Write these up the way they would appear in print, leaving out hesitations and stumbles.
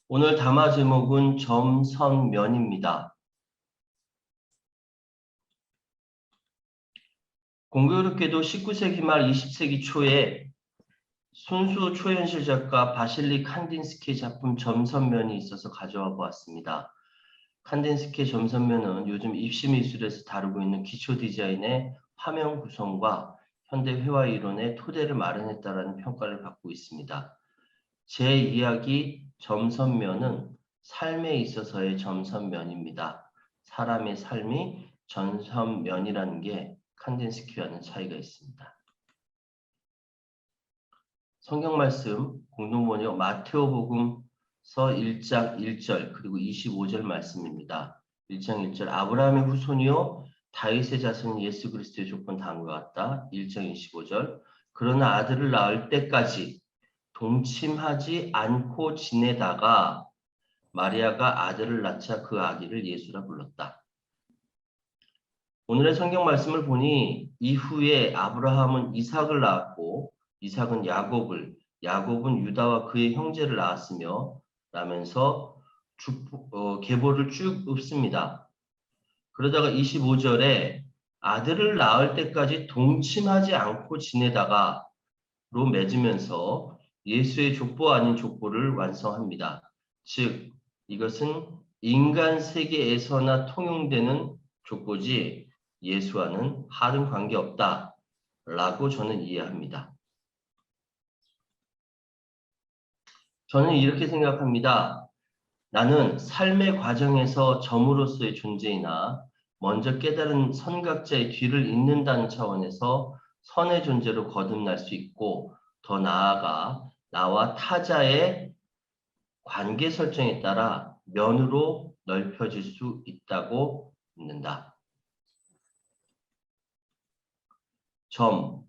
오늘 담화 제목은 점선면입니다. 공교롭게도 19세기 말 20세기 초에 순수 초현실 작가 바실리 칸딘스키의 작품 점선면이 있어서 가져와 보았습니다. 칸딘스키의 점선면은 요즘 입시미술에서 다루고 있는 기초 디자인의 화면 구성과 현대 회화 이론의 토대를 마련했다라는 평가를 받고 있습니다. 제 이야기 점선면은 삶에 있어서의 점선면입니다. 사람의 삶이 점선면이라는 게 칸딘스키와는 차이가 있습니다. 성경 말씀 공동번역 마테오복음서 1장 1절 그리고 25절 말씀입니다. 1장 1절 아브라함의 후손이요 다윗의 자손 예수 그리스도의 조건 다음과 같다. 1장 25절 그러나 아들을 낳을 때까지 동침하지 않고 지내다가 마리아가 아들을 낳자 그 아기를 예수라 불렀다. 오늘의 성경 말씀을 보니 이후에 아브라함은 이삭을 낳았고 이삭은 야곱을, 야곱은 유다와 그의 형제를 낳았으며 라면서 계보를 쭉 읊습니다. 그러다가 25절에 아들을 낳을 때까지 동침하지 않고 지내다가로 맺으면서 예수의 족보 아닌 족보를 완성합니다. 즉 이것은 인간 세계에서나 통용되는 족보지 예수와는 하등 관계없다라고 저는 이해합니다. 저는 이렇게 생각합니다. 나는 삶의 과정에서 점으로서의 존재이나 먼저 깨달은 선각자의 뒤를 잇는다는 차원에서 선의 존재로 거듭날 수 있고 더 나아가 나와 타자의 관계 설정에 따라 면으로 넓혀질 수 있다고 믿는다. 점.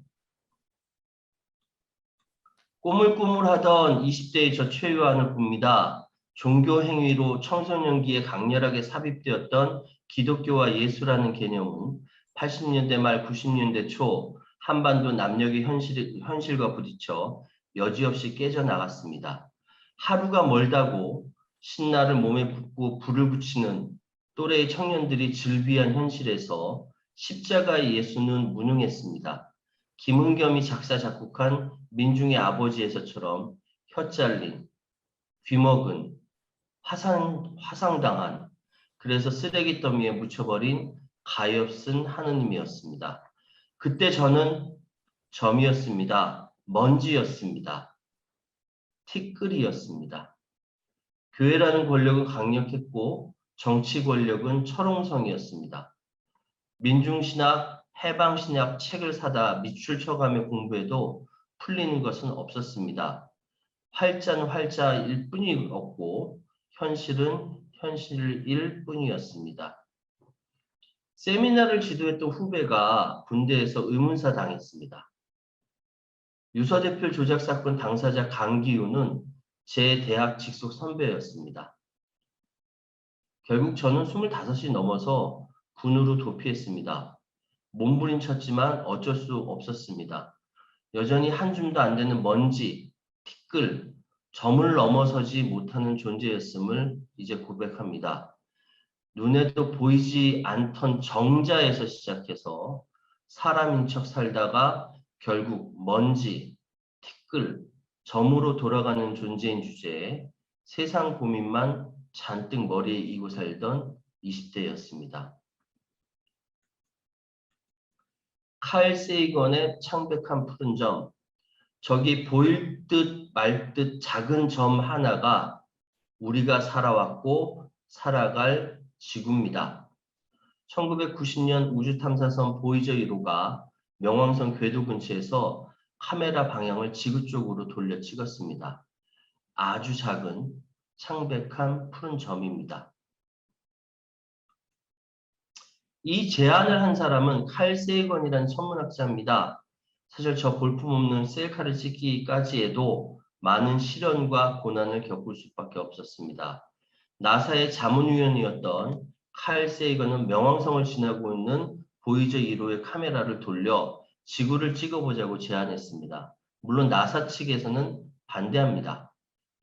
꾸물꾸물하던 20대의 저 최유한을 봅니다. 종교 행위로 청소년기에 강렬하게 삽입되었던 기독교와 예수라는 개념은 80년대 말 90년대 초 한반도 남녘의 현실과 부딪혀 여지없이 깨져나갔습니다. 하루가 멀다고 신나를 몸에 붓고 불을 붙이는 또래의 청년들이 즐비한 현실에서 십자가의 예수는 무능했습니다. 김은겸이 작사 작곡한 민중의 아버지에서처럼 혀 잘린, 귀먹은, 화상당한, 그래서 쓰레기 더미에 묻혀버린 가엾은 하느님이었습니다. 그때 저는 점이었습니다. 먼지였습니다. 티끌이었습니다. 교회라는 권력은 강력했고 정치 권력은 철옹성이었습니다. 민중신학, 해방신학 책을 사다 밑줄 쳐가며 공부해도 풀리는 것은 없었습니다. 활자는 활자일 뿐이었고 현실은 현실일 뿐이었습니다. 세미나를 지도했던 후배가 군대에서 의문사 당했습니다. 유서대표 조작 사건 당사자 강기우는 제 대학 직속 선배였습니다. 결국 저는 25이 넘어서 군으로 도피했습니다. 몸부림쳤지만 어쩔 수 없었습니다. 여전히 한 줌도 안 되는 먼지, 티끌, 점을 넘어서지 못하는 존재였음을 이제 고백합니다. 눈에도 보이지 않던 정자에서 시작해서 사람인 척 살다가 결국 먼지, 티끌, 점으로 돌아가는 존재인 주제에 세상 고민만 잔뜩 머리에 이고 살던 20대였습니다. 칼 세이건의 창백한 푸른 점, 저기 보일 듯 말 듯 작은 점 하나가 우리가 살아왔고 살아갈 지구입니다. 1990년 우주탐사선 보이저 1호가 명왕성 궤도 근처에서 카메라 방향을 지구 쪽으로 돌려 찍었습니다. 아주 작은 창백한 푸른 점입니다. 이 제안을 한 사람은 칼 세이건이라는 천문학자입니다. 사실 저 볼품없는 셀카를 찍기까지 해도 많은 시련과 고난을 겪을 수밖에 없었습니다. 나사의 자문위원이었던 칼 세이건은 명왕성을 지나고 있는 보이저 1호의 카메라를 돌려 지구를 찍어보자고 제안했습니다. 물론 나사 측에서는 반대합니다.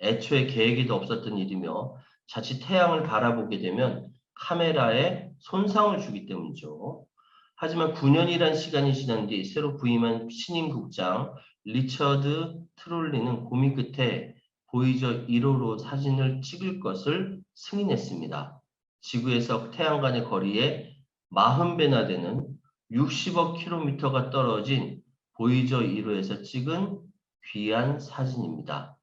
애초에 계획에도 없었던 일이며 자칫 태양을 바라보게 되면 카메라에 손상을 주기 때문이죠. 하지만 9년이란 시간이 지난 뒤 새로 부임한 신임 국장 리처드 트롤리는 고민 끝에 보이저 1호로 사진을 찍을 것을 승인했습니다. 지구에서 태양 간의 거리에 40배나 되는 60억 킬로미터가 떨어진 보이저 1호에서 찍은 귀한 사진입니다.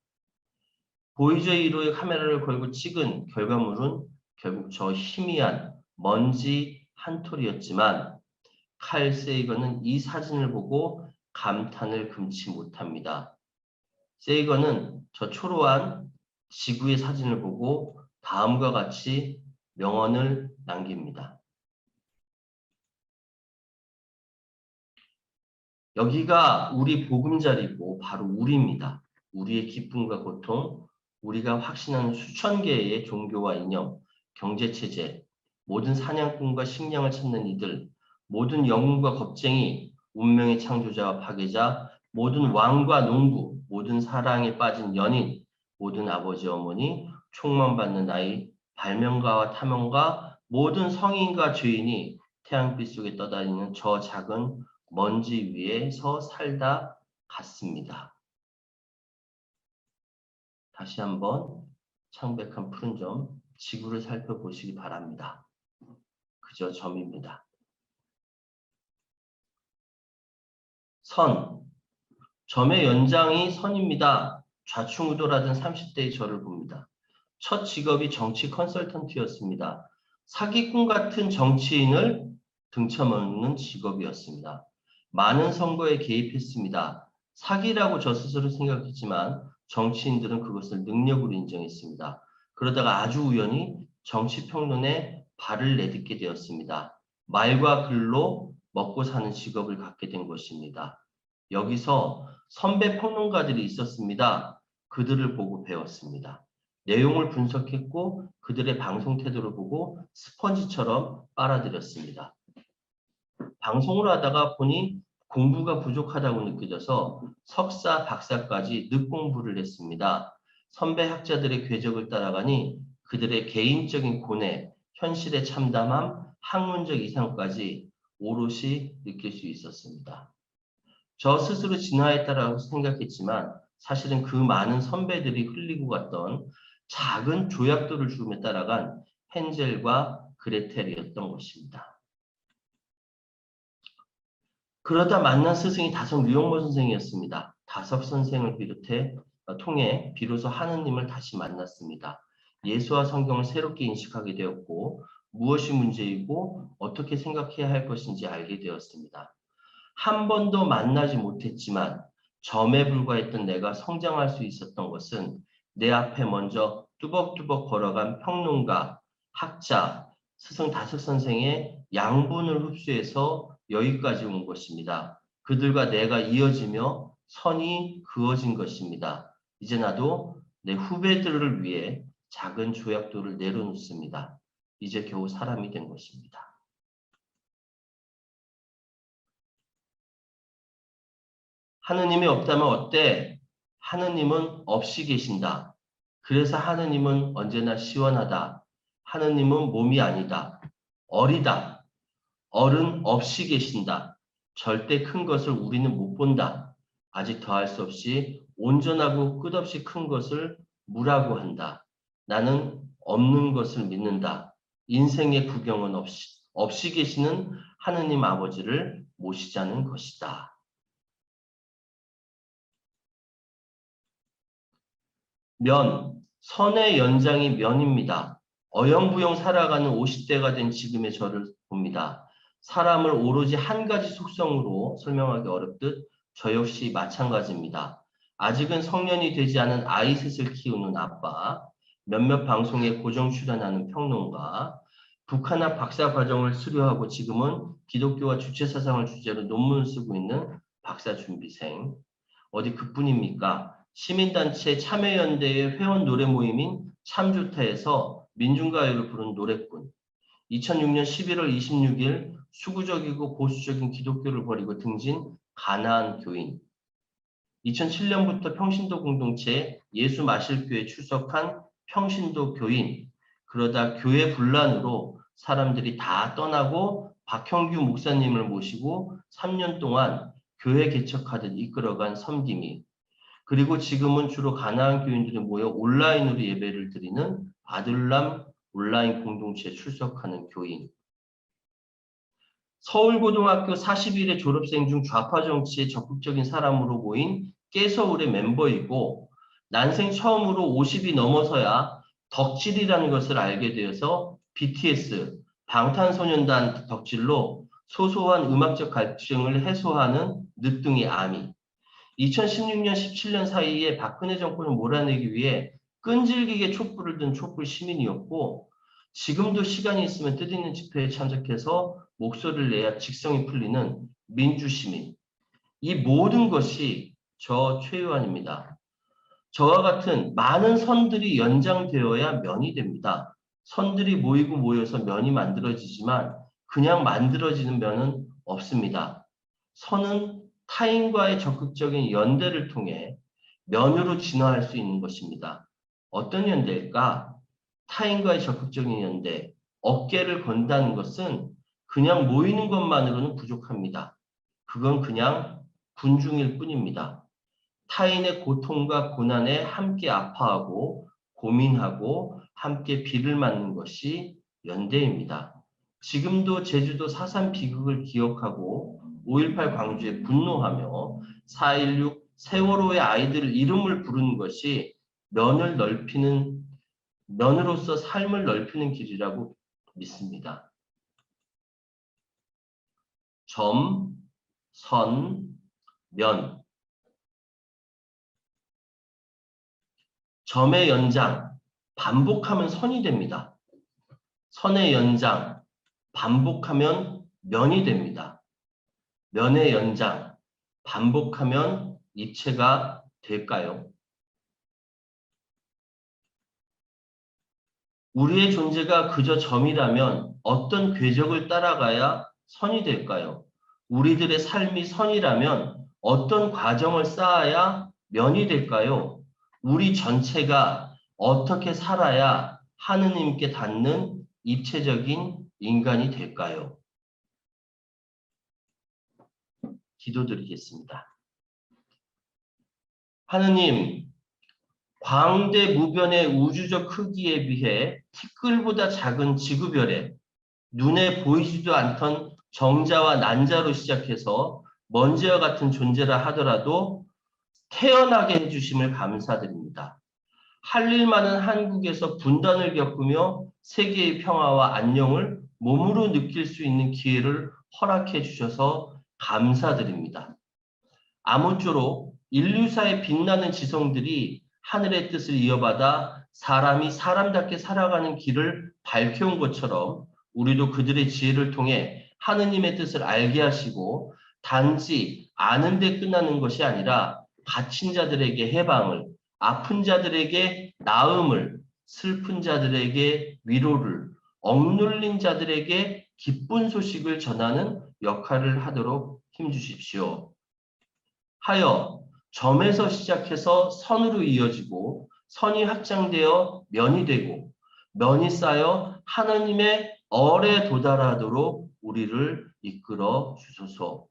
보이저 1호에 카메라를 걸고 찍은 결과물은 결국 저 희미한 먼지 한 톨이었지만 칼 세이건은 이 사진을 보고 감탄을 금치 못합니다. 세이건은 저 초라한 지구의 사진을 보고 다음과 같이 명언을 남깁니다. 여기가 우리 보금자리고 바로 우리입니다. 우리의 기쁨과 고통, 우리가 확신하는 수천 개의 종교와 이념, 경제체제, 모든 사냥꾼과 식량을 찾는 이들, 모든 영웅과 겁쟁이, 운명의 창조자와 파괴자, 모든 왕과 농부, 모든 사랑에 빠진 연인, 모든 아버지 어머니, 총만 받는 아이, 발명가와 탐험가, 모든 성인과 죄인이 태양빛 속에 떠다니는 저 작은 먼지 위에서 살다 갔습니다. 다시 한번 창백한 푸른 점, 지구를 살펴보시기 바랍니다. 그저 점입니다. 선, 점의 연장이 선입니다. 좌충우돌하던 30대의 저를 봅니다. 첫 직업이 정치 컨설턴트였습니다. 사기꾼 같은 정치인을 등쳐먹는 직업이었습니다. 많은 선거에 개입했습니다. 사기라고 저 스스로 생각했지만 정치인들은 그것을 능력으로 인정했습니다. 그러다가 아주 우연히 정치평론에 발을 내딛게 되었습니다. 말과 글로 먹고 사는 직업을 갖게 된 것입니다. 여기서 선배 평론가들이 있었습니다. 그들을 보고 배웠습니다. 내용을 분석했고 그들의 방송 태도를 보고 스펀지처럼 빨아들였습니다. 방송을 하다가 보니 공부가 부족하다고 느껴져서 석사, 박사까지 늦공부를 했습니다. 선배 학자들의 궤적을 따라가니 그들의 개인적인 고뇌, 현실의 참담함, 학문적 이상까지 오롯이 느낄 수 있었습니다. 저 스스로 진화했다라고 생각했지만 사실은 그 많은 선배들이 흘리고 갔던 작은 조약돌을 주름에 따라간 헨젤과 그레텔이었던 것입니다. 그러다 만난 스승이 다섯 류영모 선생이었습니다. 다섯 선생을 통해 비로소 하느님을 다시 만났습니다. 예수와 성경을 새롭게 인식하게 되었고 무엇이 문제이고 어떻게 생각해야 할 것인지 알게 되었습니다. 한 번도 만나지 못했지만 점에 불과했던 내가 성장할 수 있었던 것은 내 앞에 먼저 뚜벅뚜벅 걸어간 평론가, 학자, 스승 다섯 선생의 양분을 흡수해서 여기까지 온 것입니다. 그들과 내가 이어지며 선이 그어진 것입니다. 이제 나도 내 후배들을 위해 작은 조약돌을 내려놓습니다. 이제 겨우 사람이 된 것입니다. 하느님이 없다면 어때? 하느님은 없이 계신다. 그래서 하느님은 언제나 시원하다. 하느님은 몸이 아니다. 어리다. 어른 없이 계신다. 절대 큰 것을 우리는 못 본다. 아직 더할 수 없이 온전하고 끝없이 큰 것을 무라고 한다. 나는 없는 것을 믿는다. 인생의 구경은 없이 계시는 하느님 아버지를 모시자는 것이다. 면, 선의 연장이 면입니다. 어영부영 살아가는 50대가 된 지금의 저를 봅니다. 사람을 오로지 한 가지 속성으로 설명하기 어렵듯 저 역시 마찬가지입니다. 아직은 성년이 되지 않은 아이 셋을 키우는 아빠, 몇몇 방송에 고정 출연하는 평론가, 북한학 박사 과정을 수료하고 지금은 기독교와 주체사상을 주제로 논문을 쓰고 있는 박사 준비생. 어디 그뿐입니까? 시민단체 참여연대의 회원 노래 모임인 참좋다에서 민중가요를 부른 노래꾼. 2006년 11월 26일 수구적이고 보수적인 기독교를 버리고 등진 가나안 교인. 2007년부터 평신도 공동체 예수 마실교에 출석한 평신도 교인, 그러다 교회 분란으로 사람들이 다 떠나고 박형규 목사님을 모시고 3년 동안 교회 개척하듯 이끌어간 섬김이, 그리고 지금은 주로 가나안 교인들이 모여 온라인으로 예배를 드리는 아들람 온라인 공동체에 출석하는 교인, 서울고등학교 41회 졸업생 중 좌파 정치에 적극적인 사람으로 모인 깨서울의 멤버이고, 난생 처음으로 50이 넘어서야 덕질이라는 것을 알게 되어서 BTS, 방탄소년단 덕질로 소소한 음악적 갈증을 해소하는 늦둥이 아미, 2016년, 17년 사이에 박근혜 정권을 몰아내기 위해 끈질기게 촛불을 든 촛불 시민이었고, 지금도 시간이 있으면 뜻있는 집회에 참석해서 목소리를 내야 직성이 풀리는 민주시민. 이 모든 것이 저 최유한입니다. 저와 같은 많은 선들이 연장되어야 면이 됩니다. 선들이 모이고 모여서 면이 만들어지지만 그냥 만들어지는 면은 없습니다. 선은 타인과의 적극적인 연대를 통해 면으로 진화할 수 있는 것입니다. 어떤 연대일까? 타인과의 적극적인 연대, 어깨를 건다는 것은 그냥 모이는 것만으로는 부족합니다. 그건 그냥 군중일 뿐입니다. 타인의 고통과 고난에 함께 아파하고 고민하고 함께 비를 맞는 것이 연대입니다. 지금도 제주도 4.3 비극을 기억하고 5.18 광주에 분노하며 4.16 세월호의 아이들 이름을 부르는 것이 면으로서 삶을 넓히는 길이라고 믿습니다. 점, 선, 면. 점의 연장, 반복하면 선이 됩니다. 선의 연장, 반복하면 면이 됩니다. 면의 연장, 반복하면 입체가 될까요? 우리의 존재가 그저 점이라면 어떤 궤적을 따라가야 선이 될까요? 우리들의 삶이 선이라면 어떤 과정을 쌓아야 면이 될까요? 우리 전체가 어떻게 살아야 하느님께 닿는 입체적인 인간이 될까요? 기도드리겠습니다. 하느님, 광대무변의 우주적 크기에 비해 티끌보다 작은 지구별에 눈에 보이지도 않던 정자와 난자로 시작해서 먼지와 같은 존재라 하더라도 태어나게 해주심을 감사드립니다. 할 일 많은 한국에서 분단을 겪으며 세계의 평화와 안녕을 몸으로 느낄 수 있는 기회를 허락해 주셔서 감사드립니다. 아무쪼록 인류사의 빛나는 지성들이 하늘의 뜻을 이어받아 사람이 사람답게 살아가는 길을 밝혀온 것처럼 우리도 그들의 지혜를 통해 하느님의 뜻을 알게 하시고 단지 아는 데 끝나는 것이 아니라 갇힌 자들에게 해방을, 아픈 자들에게 나음을, 슬픈 자들에게 위로를, 억눌린 자들에게 기쁜 소식을 전하는 역할을 하도록 힘주십시오. 하여 점에서 시작해서 선으로 이어지고 선이 확장되어 면이 되고 면이 쌓여 하나님의 얼에 도달하도록 우리를 이끌어 주소서.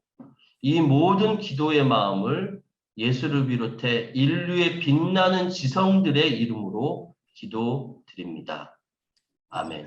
이 모든 기도의 마음을 예수를 비롯해 인류의 빛나는 지성들의 이름으로 기도드립니다. 아멘.